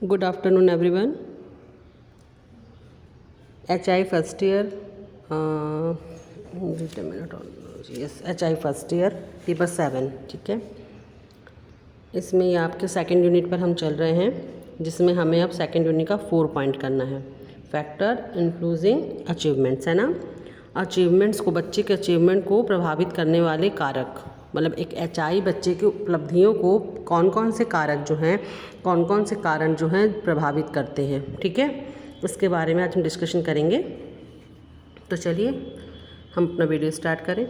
Good afternoon, everyone. HI first year. Wait a minute. Yes, HI first year, paper 7. ठीक है, इसमें ये आपके सेकेंड यूनिट पर हम चल रहे हैं, जिसमें हमें अब सेकेंड यूनिट का 4 पॉइंट करना है। फैक्टर इन्फ्लुएंसिंग अचीवमेंट्स है ना। अचीवमेंट्स को, बच्चे के अचीवमेंट को प्रभावित करने वाले कारक, मतलब एक HI बच्चे की उपलब्धियों को कौन कौन से कारक जो हैं, कौन कौन से कारण जो हैं प्रभावित करते हैं। ठीक है, इसके बारे में आज हम डिस्कशन करेंगे। तो चलिए हम अपना वीडियो स्टार्ट करें।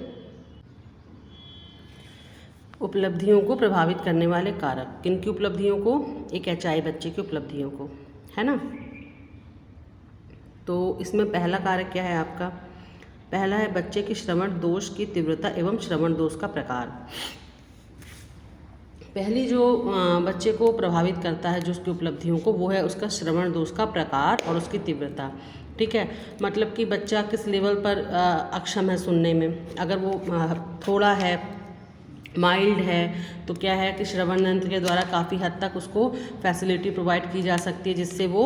उपलब्धियों को प्रभावित करने वाले कारक, किन की उपलब्धियों को? एक HI बच्चे की उपलब्धियों को, है ना। तो इसमें पहला कारक क्या है आपका? पहला है बच्चे की श्रवण दोष की तीव्रता एवं श्रवण दोष का प्रकार। पहली जो बच्चे को प्रभावित करता है, जो उसकी उपलब्धियों को, वो है उसका श्रवण दोष का प्रकार और उसकी तीव्रता। ठीक है, मतलब कि बच्चा किस लेवल पर अक्षम है सुनने में। अगर वो थोड़ा है, माइल्ड है, तो क्या है कि श्रवण यंत्र के द्वारा काफ़ी हद तक उसको फैसिलिटी प्रोवाइड की जा सकती है, जिससे वो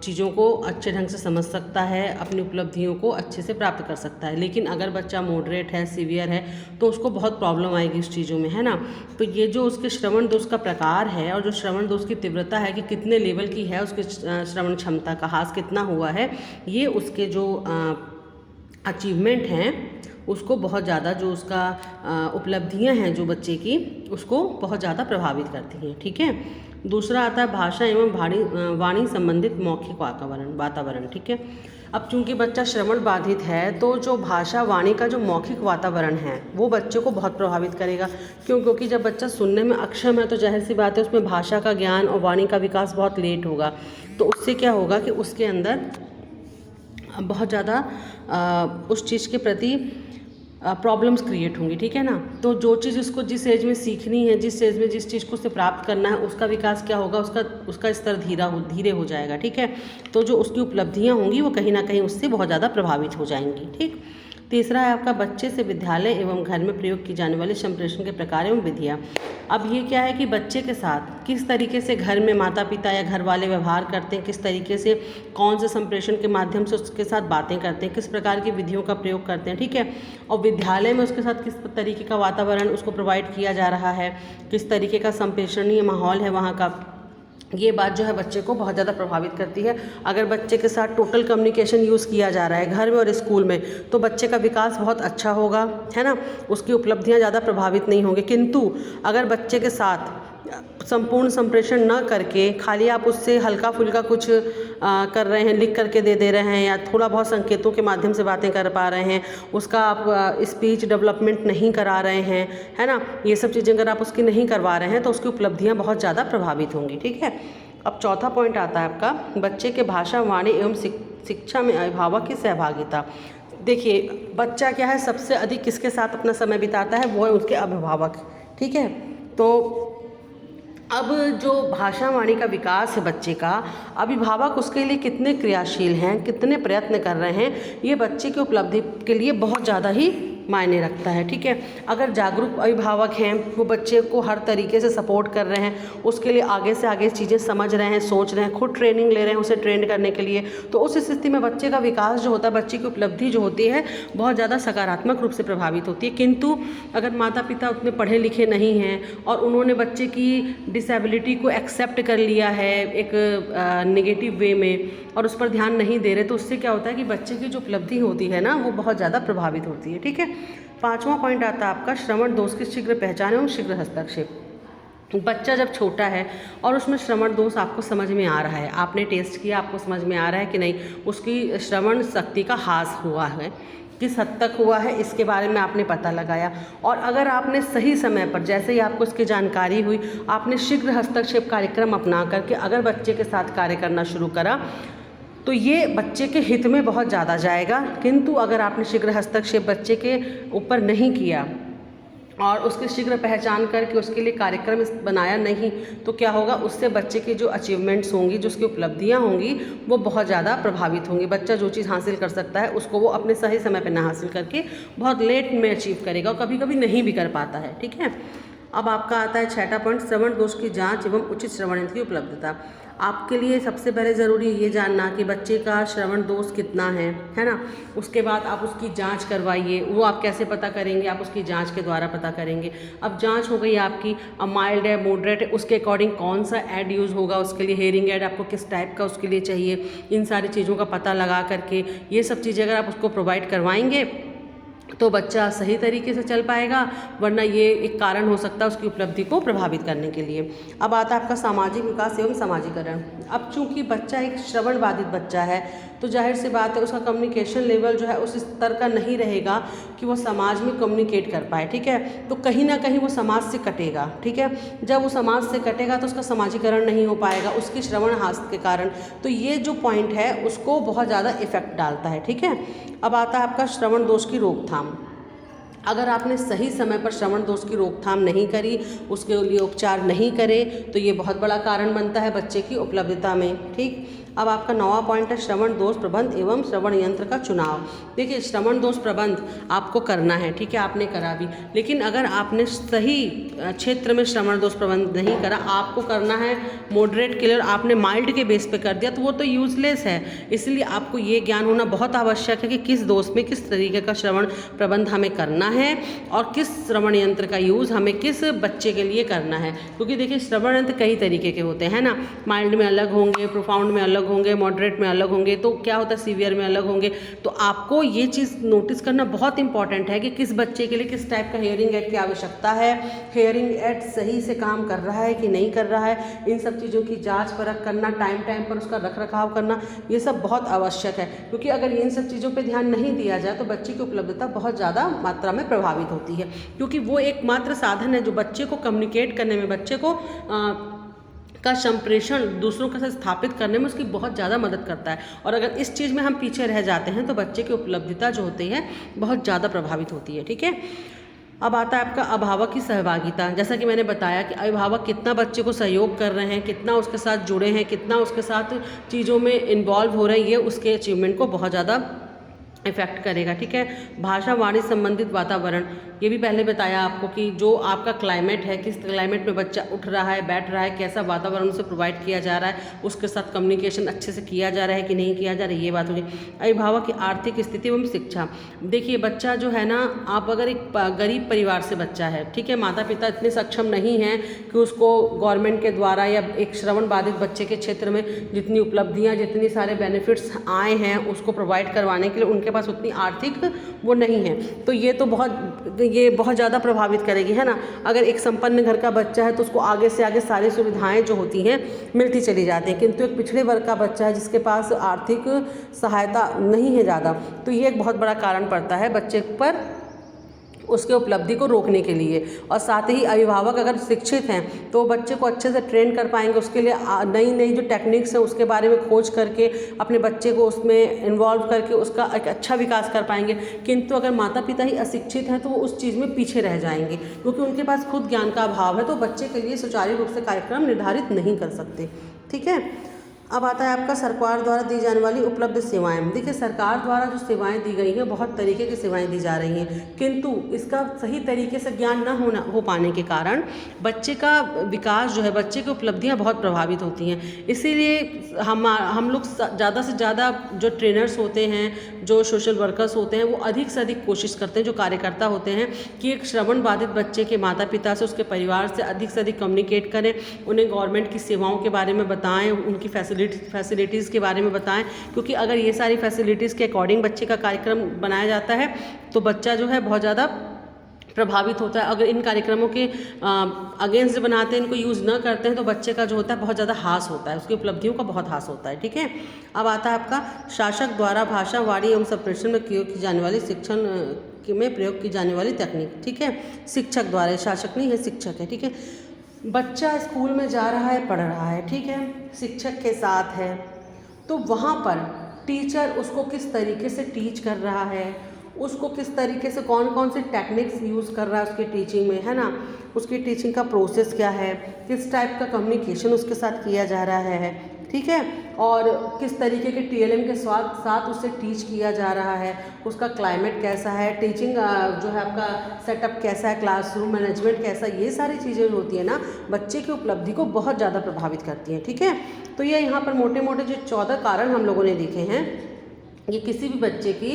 चीज़ों को अच्छे ढंग से समझ सकता है, अपनी उपलब्धियों को अच्छे से प्राप्त कर सकता है। लेकिन अगर बच्चा मॉडरेट है, सीवियर है, तो उसको बहुत प्रॉब्लम आएगी इस चीज़ों में, है ना। तो ये जो उसके श्रवण दोष का प्रकार है और जो श्रवण दोष की तीव्रता है कि कितने लेवल की है उसकी श्रवण क्षमता का ह्रास कितना हुआ है, ये उसके जो अचीवमेंट हैं उसको बहुत ज़्यादा, जो उसका उपलब्धियां हैं जो बच्चे की, उसको बहुत ज़्यादा प्रभावित करती हैं। ठीक है, दूसरा आता है भाषा एवं वाणी संबंधित मौखिक वातावरण। ठीक है, अब चूंकि बच्चा श्रवण बाधित है, तो जो भाषा वाणी का जो मौखिक वातावरण है वो बच्चे को बहुत प्रभावित करेगा। क्योंकि जब बच्चा सुनने में अक्षम है, तो जाहिर सी बात है उसमें भाषा का ज्ञान और वाणी का विकास बहुत लेट होगा। तो उससे क्या होगा कि उसके अंदर बहुत ज़्यादा उस चीज़ के प्रति प्रॉब्लम्स क्रिएट होंगी। ठीक है ना। तो जो चीज़ उसको जिस एज में सीखनी है, जिस एज में जिस चीज़ को उससे प्राप्त करना है, उसका विकास क्या होगा, उसका स्तर धीरे हो जाएगा। ठीक है, तो जो उसकी उपलब्धियां होंगी वो कहीं ना कहीं उससे बहुत ज़्यादा प्रभावित हो जाएंगी। ठीक, तीसरा है आपका बच्चे से विद्यालय एवं घर में प्रयोग की जाने वाले संप्रेषण के प्रकार एवं विधियाँ। अब ये क्या है कि बच्चे के साथ किस तरीके से घर में माता पिता या घर वाले व्यवहार करते हैं, किस तरीके से, कौन से संप्रेषण के माध्यम से उसके साथ बातें करते हैं, किस प्रकार की विधियों का प्रयोग करते हैं। ठीक है, और विद्यालय में उसके साथ किस तरीके का वातावरण उसको प्रोवाइड किया जा रहा है, किस तरीके का संप्रेषणीय माहौल है वहाँ का, ये बात जो है बच्चे को बहुत ज़्यादा प्रभावित करती है। अगर बच्चे के साथ टोटल कम्युनिकेशन यूज़ किया जा रहा है घर में और स्कूल में, तो बच्चे का विकास बहुत अच्छा होगा, है ना, उसकी उपलब्धियां ज़्यादा प्रभावित नहीं होंगी। किंतु अगर बच्चे के साथ संपूर्ण संप्रेषण न करके खाली आप उससे हल्का फुल्का कुछ कर रहे हैं, लिख करके दे रहे हैं, या थोड़ा बहुत संकेतों के माध्यम से बातें कर पा रहे हैं, उसका आप स्पीच डेवलपमेंट नहीं करा रहे हैं, है ना, ये सब चीज़ें अगर आप उसकी नहीं करवा रहे हैं, तो उसकी उपलब्धियां बहुत ज़्यादा प्रभावित होंगी। ठीक है, अब चौथा पॉइंट आता है आपका बच्चे के भाषा, वाणी एवं शिक्षा में अभिभावक की सहभागिता। देखिए, बच्चा क्या है, सबसे अधिक किसके साथ अपना समय बिताता है, वो है उसके अभिभावक। ठीक है, तो अब जो भाषा वाणी का विकास है बच्चे का, अभिभावक उसके लिए कितने क्रियाशील हैं, कितने प्रयत्न कर रहे हैं, ये बच्चे की उपलब्धि के लिए बहुत ज़्यादा ही मायने रखता है। ठीक है, अगर जागरूक अभिभावक हैं, वो बच्चे को हर तरीके से सपोर्ट कर रहे हैं, उसके लिए आगे से आगे चीज़ें समझ रहे हैं, सोच रहे हैं, खुद ट्रेनिंग ले रहे हैं उसे ट्रेंड करने के लिए, तो उस स्थिति में बच्चे का विकास जो होता है, बच्चे की उपलब्धि जो होती है, बहुत ज़्यादा सकारात्मक रूप से प्रभावित होती है। किंतु अगर माता पिता उतने पढ़े लिखे नहीं हैं और उन्होंने बच्चे की डिसेबिलिटी को एक्सेप्ट कर लिया है एक नेगेटिव वे में, और उस पर ध्यान नहीं दे रहे, तो उससे क्या होता है कि बच्चे की जो उपलब्धि होती है ना, वो बहुत ज़्यादा प्रभावित होती है। ठीक है, पांचवा पॉइंट आता है आपका श्रवण दोष की शीघ्र पहचान एवं शीघ्र हस्तक्षेप। बच्चा जब छोटा है और उसमें श्रवण दोष आपको समझ में आ रहा है, आपने टेस्ट किया, आपको समझ में आ रहा है कि नहीं, उसकी श्रवण शक्ति का ह्रास हुआ है, किस हद तक हुआ है, इसके बारे में आपने पता लगाया, और अगर आपने सही समय पर, जैसे ही आपको इसकी जानकारी हुई, आपने शीघ्र हस्तक्षेप कार्यक्रम अपना करके अगर बच्चे के साथ कार्य करना शुरू करा, तो ये बच्चे के हित में बहुत ज़्यादा जाएगा। किंतु अगर आपने शीघ्र हस्तक्षेप बच्चे के ऊपर नहीं किया और उसकी शीघ्र पहचान करके उसके लिए कार्यक्रम बनाया नहीं, तो क्या होगा, उससे बच्चे की जो अचीवमेंट्स होंगी, जो उसकी उपलब्धियां होंगी, वो बहुत ज़्यादा प्रभावित होंगी। बच्चा जो चीज़ हासिल कर सकता है उसको वो अपने सही समय पर ना हासिल करके बहुत लेट में अचीव करेगा और कभी कभी नहीं भी कर पाता है। ठीक है, अब आपका आता है छठा पॉइंट, श्रवण दोष की जांच एवं उचित श्रवण यंत्र की उपलब्धता। आपके लिए सबसे पहले ज़रूरी ये जानना कि बच्चे का श्रवण दोष कितना है ना। उसके बाद आप उसकी जांच करवाइए। वो आप कैसे पता करेंगे? आप उसकी जांच के द्वारा पता करेंगे। अब जांच हो गई आपकी, अब माइल्ड है, मॉडरेट है, उसके अकॉर्डिंग कौन सा ऐड यूज़ होगा उसके लिए, हेयरिंग ऐड आपको किस टाइप का उसके लिए चाहिए, इन सारी चीज़ों का पता लगा करके ये सब चीज़ें अगर आप उसको प्रोवाइड करवाएंगे तो बच्चा सही तरीके से चल पाएगा, वरना ये एक कारण हो सकता है उसकी उपलब्धि को प्रभावित करने के लिए। अब आता है आपका सामाजिक विकास एवं समाजीकरण। अब चूंकि बच्चा एक श्रवण बाधित बच्चा है तो जाहिर सी बात है उसका कम्युनिकेशन लेवल जो है उस स्तर का नहीं रहेगा कि वो समाज में कम्युनिकेट कर पाए, ठीक है। तो कहीं ना कहीं वो समाज से कटेगा, ठीक है। जब वो समाज से कटेगा तो उसका समाजीकरण नहीं हो पाएगा उसकी श्रवण हास्य के कारण। तो ये जो पॉइंट है उसको बहुत ज़्यादा इफेक्ट डालता है, ठीक है। अब आता है आपका श्रवण दोष की रोकथाम। अगर आपने सही समय पर श्रवण दोष की रोकथाम नहीं करी, उसके लिए उपचार नहीं करे, तो ये बहुत बड़ा कारण बनता है बच्चे की उपलब्धता में, ठीक। अब आपका 9वां पॉइंट है श्रवण दोष प्रबंध एवं श्रवण यंत्र का चुनाव। देखिए श्रवण दोष प्रबंध आपको करना है, ठीक है, आपने करा भी, लेकिन अगर आपने सही क्षेत्र में श्रवण दोष प्रबंध नहीं करा, आपको करना है मॉडरेट क्लियर, आपने माइल्ड के बेस पे कर दिया तो वो तो यूजलेस है। इसलिए आपको ये ज्ञान होना बहुत आवश्यक है कि किस दोष में किस तरीके का श्रवण प्रबंध हमें करना है और किस श्रवण यंत्र का यूज़ हमें किस बच्चे के लिए करना है। क्योंकि देखिए श्रवण यंत्र कई तरीके के होते हैं ना, माइल्ड में अलग होंगे, प्रोफाउंड में अलग होंगे, मॉडरेट में अलग होंगे, तो क्या होता है सीवियर में अलग होंगे। तो आपको ये चीज़ नोटिस करना बहुत इंपॉर्टेंट है कि किस बच्चे के लिए किस टाइप का हेयरिंग एड की आवश्यकता है, हेयरिंग एड सही से काम कर रहा है कि नहीं कर रहा है, इन सब चीज़ों की जांच परख करना, टाइम टाइम पर उसका रख रखाव करना, ये सब बहुत आवश्यक है। क्योंकि अगर इन सब चीज़ों पर ध्यान नहीं दिया जाए तो बच्चे की उपलब्धता बहुत ज़्यादा मात्रा में प्रभावित होती है। क्योंकि वो एकमात्र साधन है जो बच्चे को कम्युनिकेट करने में, बच्चे को का संप्रेषण दूसरों के साथ स्थापित करने में उसकी बहुत ज़्यादा मदद करता है। और अगर इस चीज़ में हम पीछे रह जाते हैं तो बच्चे की उपलब्धता जो होती है बहुत ज़्यादा प्रभावित होती है, ठीक है। अब आता है आपका अभिभावक की सहभागिता। जैसा कि मैंने बताया कि अभिभावक कितना बच्चे को सहयोग कर रहे हैं, कितना उसके साथ जुड़े हैं, कितना उसके साथ चीज़ों में इन्वॉल्व हो रहे हैं, ये उसके अचीवमेंट को बहुत ज़्यादा इफेक्ट करेगा, ठीक है। भाषा वाणी संबंधित वातावरण, ये भी पहले बताया आपको कि जो आपका क्लाइमेट है, किस क्लाइमेट में बच्चा उठ रहा है, बैठ रहा है, कैसा वातावरण उसे प्रोवाइड किया जा रहा है, उसके साथ कम्युनिकेशन अच्छे से किया जा रहा है कि नहीं किया जा रहा है, ये बात होगी। अभिभावक की आर्थिक स्थिति एवं शिक्षा। देखिए बच्चा जो है ना, आप अगर एक गरीब परिवार से बच्चा है, ठीक है, माता पिता इतने सक्षम नहीं हैं कि उसको गवर्नमेंट के द्वारा या एक श्रवण बाधित बच्चे के क्षेत्र में जितनी उपलब्धियाँ, जितनी सारे बेनिफिट्स आए हैं उसको प्रोवाइड करवाने के लिए उनके पास उतनी आर्थिक वो नहीं है। तो ये बहुत ज़्यादा प्रभावित करेगी, है ना। अगर एक संपन्न घर का बच्चा है तो उसको आगे से आगे सारी सुविधाएं जो होती हैं मिलती चली जाती हैं, किंतु एक पिछड़े वर्ग का बच्चा है जिसके पास आर्थिक सहायता नहीं है ज़्यादा, तो ये एक बहुत बड़ा कारण पड़ता है बच्चे पर उसके उपलब्धि को रोकने के लिए। और साथ ही अभिभावक अगर शिक्षित हैं तो बच्चे को अच्छे से ट्रेन कर पाएंगे, उसके लिए नई नई जो टेक्निक्स हैं उसके बारे में खोज करके अपने बच्चे को उसमें इन्वॉल्व करके उसका एक अच्छा विकास कर पाएंगे। किंतु अगर माता पिता ही अशिक्षित हैं तो वो उस चीज़ में पीछे रह जाएंगे, क्योंकि उनके पास खुद ज्ञान का अभाव है, तो बच्चे के लिए सुचारू रूप से कार्यक्रम निर्धारित नहीं कर सकते, ठीक है। अब आता है आपका सरकार द्वारा दी जाने वाली उपलब्ध सेवाएं। देखिए सरकार द्वारा जो सेवाएं दी गई हैं, बहुत तरीके की सेवाएं दी जा रही हैं, किंतु इसका सही तरीके से ज्ञान न हो पाने के कारण बच्चे का विकास जो है, बच्चे की उपलब्धियां बहुत प्रभावित होती हैं। इसीलिए हम लोग ज़्यादा से ज़्यादा जो ट्रेनर्स होते हैं, जो सोशल वर्कर्स होते हैं, वो अधिक से अधिक कोशिश करते हैं, जो कार्यकर्ता होते हैं, कि एक श्रवण बाधित बच्चे के माता पिता से, उसके परिवार से अधिक कम्युनिकेट करें, उन्हें गवर्नमेंट की सेवाओं के बारे में बताएं, उनकी फैसिलिटीज़ के बारे में बताएं। क्योंकि अगर ये सारी फैसिलिटीज़ के अकॉर्डिंग बच्चे का कार्यक्रम बनाया जाता है तो बच्चा जो है बहुत ज़्यादा प्रभावित होता है। अगर इन कार्यक्रमों के अगेंस्ट बनाते हैं, इनको यूज़ न करते हैं, तो बच्चे का जो होता है बहुत ज़्यादा हास होता है, उसकी उपलब्धियों का बहुत हास होता है, ठीक है। अब आता है आपका शासक द्वारा भाषा वाणी एवं संप्रेषण में प्रयोग की जाने वाली शिक्षण में प्रयोग की जाने वाली तकनीक, ठीक है। शिक्षक द्वारा, शासक नहीं है, शिक्षक है, ठीक है। बच्चा स्कूल में जा रहा है, पढ़ रहा है, ठीक है, शिक्षक के साथ है, तो वहाँ पर टीचर उसको किस तरीके से टीच कर रहा है, उसको किस तरीके से कौन कौन से टेक्निक्स यूज़ कर रहा है उसकी टीचिंग में, है ना, उसकी टीचिंग का प्रोसेस क्या है, किस टाइप का कम्युनिकेशन उसके साथ किया जा रहा है, ठीक है। और किस तरीके के TLM के साथ उससे टीच किया जा रहा है, उसका क्लाइमेट कैसा है, टीचिंग जो है आपका सेटअप कैसा है, क्लासरूम मैनेजमेंट कैसा, ये सारी चीज़ें होती है ना बच्चे की उपलब्धि को बहुत ज़्यादा प्रभावित करती हैं। ठीक है, तो ये यहाँ पर मोटे मोटे जो 14 कारण हम लोगों ने देखे हैं, ये किसी भी बच्चे की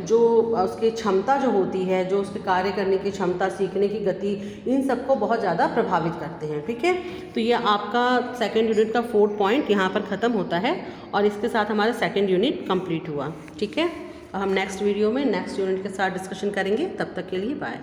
जो उसकी क्षमता जो होती है, जो उसके कार्य करने की क्षमता, सीखने की गति, इन सबको बहुत ज़्यादा प्रभावित करते हैं। ठीक है, तो ये आपका सेकंड यूनिट का 4th पॉइंट यहाँ पर ख़त्म होता है और इसके साथ हमारा सेकंड यूनिट कंप्लीट हुआ। ठीक है, हम नेक्स्ट वीडियो में नेक्स्ट यूनिट के साथ डिस्कशन करेंगे। तब तक के लिए बाय।